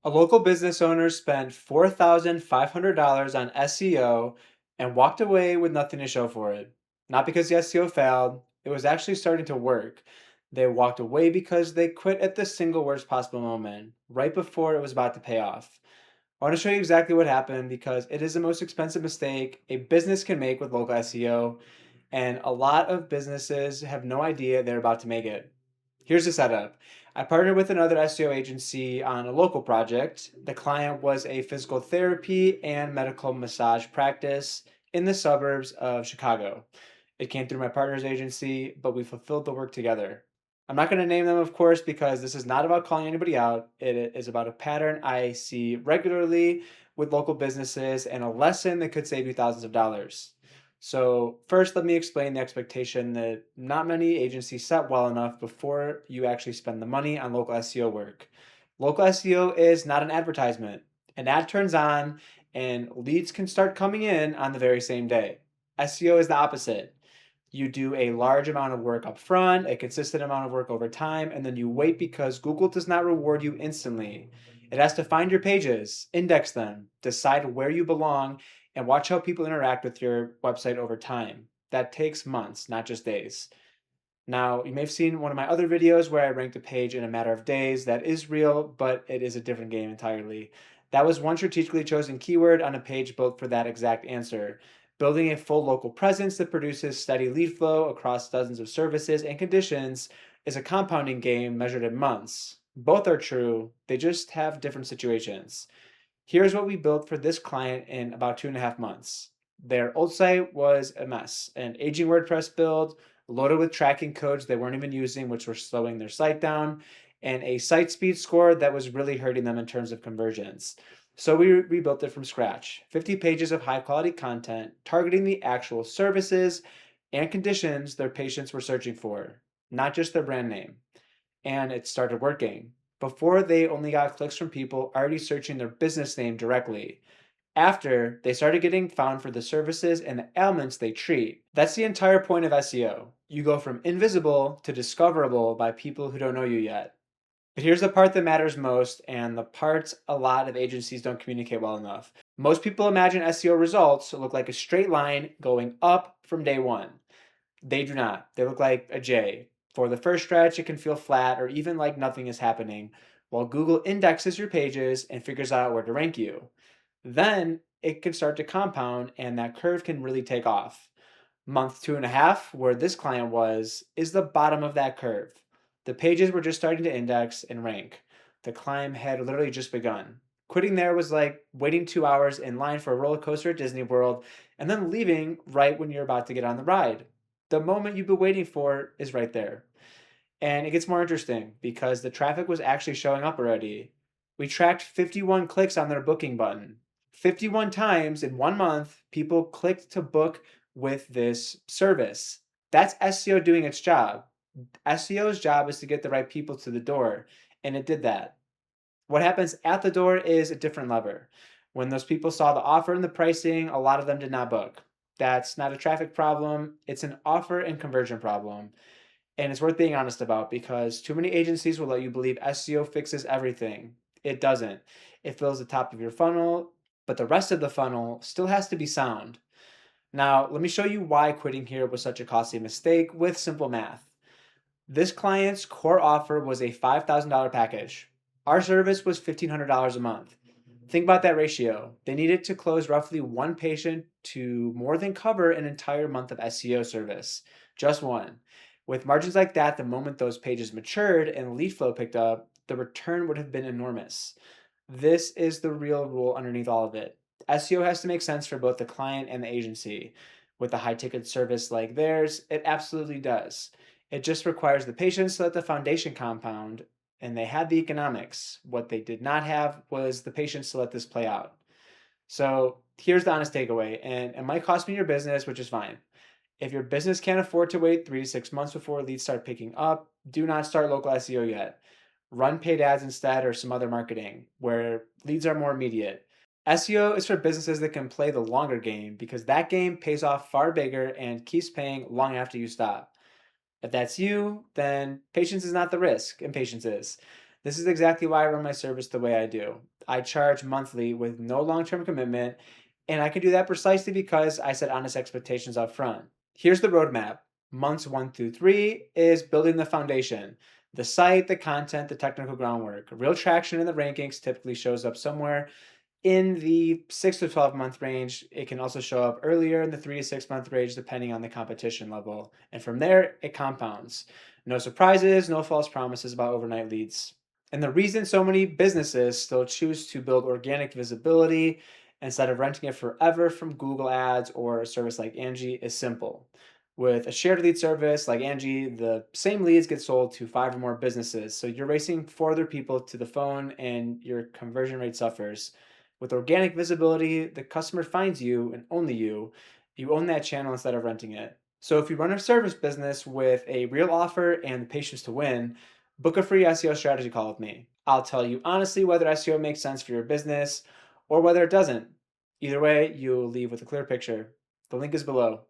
A local business owner spent $4,500 on SEO and walked away with nothing to show for it. Not because the SEO failed, it was actually starting to work. They walked away because they quit at the single worst possible moment, right before it was about to pay off. I want to show you exactly what happened because it is the most expensive mistake a business can make with local SEO, and a lot of businesses have no idea they're about to make it. Here's the setup. I partnered with another SEO agency on a local project. The client was a physical therapy and medical massage practice in the suburbs of Chicago. It came through my partner's agency, but we fulfilled the work together. I'm not going to name them, of course, because this is not about calling anybody out. It is about a pattern I see regularly with local businesses and a lesson that could save you thousands of dollars. So first, let me explain the expectation that not many agencies set well enough before you actually spend the money on local SEO work. Local SEO is not an advertisement. An ad turns on and leads can start coming in on the very same day. SEO is the opposite. You do a large amount of work up front, a consistent amount of work over time, and then you wait because Google does not reward you instantly. It has to find your pages, index them, decide where you belong, and watch how people interact with your website over time. That takes months, not just days. Now, you may have seen one of my other videos where I ranked a page in a matter of days. That is real, but it is a different game entirely. That was one strategically chosen keyword on a page built for that exact answer. Building a full local presence that produces steady lead flow across dozens of services and conditions is a compounding game measured in months. Both are true, they just have different situations. Here's what we built for this client in about 2.5 months. Their old site was a mess, an aging WordPress build, loaded with tracking codes they weren't even using, which were slowing their site down, and a site speed score that was really hurting them in terms of conversions. So we rebuilt it from scratch. 50 pages of high quality content targeting the actual services and conditions their patients were searching for, not just their brand name. And it started working. Before, they only got clicks from people already searching their business name directly. After, they started getting found for the services and the ailments they treat. That's the entire point of SEO. You go from invisible to discoverable by people who don't know you yet. But here's the part that matters most, and the parts a lot of agencies don't communicate well enough. Most people imagine SEO results look like a straight line going up from day one. They do not. They look like a J. For the first stretch, it can feel flat or even like nothing is happening, while Google indexes your pages and figures out where to rank you. Then it can start to compound and that curve can really take off. Month 2.5, where this client was, is the bottom of that curve. The pages were just starting to index and rank. The climb had literally just begun. Quitting there was like waiting 2 hours in line for a roller coaster at Disney World and then leaving right when you're about to get on the ride. The moment you've been waiting for is right there. And it gets more interesting because the traffic was actually showing up already. We tracked 51 clicks on their booking button. 51 times in 1 month, people clicked to book with this service. That's SEO doing its job. SEO's job is to get the right people to the door, and it did that. What happens at the door is a different lever. When those people saw the offer and the pricing, a lot of them did not book. That's not a traffic problem, it's an offer and conversion problem. And it's worth being honest about because too many agencies will let you believe SEO fixes everything. It doesn't. It fills the top of your funnel, but the rest of the funnel still has to be sound. Now, let me show you why quitting here was such a costly mistake with simple math. This client's core offer was a $5,000 package. Our service was $1,500 a month. Think about that ratio. They needed to close roughly one patient to more than cover an entire month of SEO service. Just one. With margins like that, the moment those pages matured and lead flow picked up, the return would have been enormous. This is the real rule underneath all of it. SEO has to make sense for both the client and the agency. With a high ticket service like theirs, it absolutely does. It just requires the patience to let the foundation compound, and they had the economics. What they did not have was the patience to let this play out. So here's the honest takeaway, and it might cost me your business, which is fine. If your business can't afford to wait 3 to 6 months before leads start picking up, do not start local SEO yet. Run paid ads instead or some other marketing where leads are more immediate. SEO is for businesses that can play the longer game because that game pays off far bigger and keeps paying long after you stop. If that's you, then patience is not the risk, impatience is. This is exactly why I run my service the way I do. I charge monthly with no long term commitment, and I can do that precisely because I set honest expectations up front. Here's the roadmap. Months 1 through 3 is building the foundation, the site, the content, the technical groundwork. Real traction in the rankings typically shows up somewhere in the 6 to 12 month range. It can also show up earlier in the 3 to 6 month range, depending on the competition level. And from there, it compounds. No surprises, no false promises about overnight leads. And the reason so many businesses still choose to build organic visibility instead of renting it forever from Google Ads or a service like Angie is simple. With a shared lead service like Angie, the same leads get sold to 5 or more businesses. So you're racing 4 other people to the phone and your conversion rate suffers. With organic visibility, the customer finds you and only you. You own that channel instead of renting it. So if you run a service business with a real offer and the patience to win, book a free SEO strategy call with me. I'll tell you honestly whether SEO makes sense for your business or whether it doesn't. Either way, you'll leave with a clear picture. The link is below.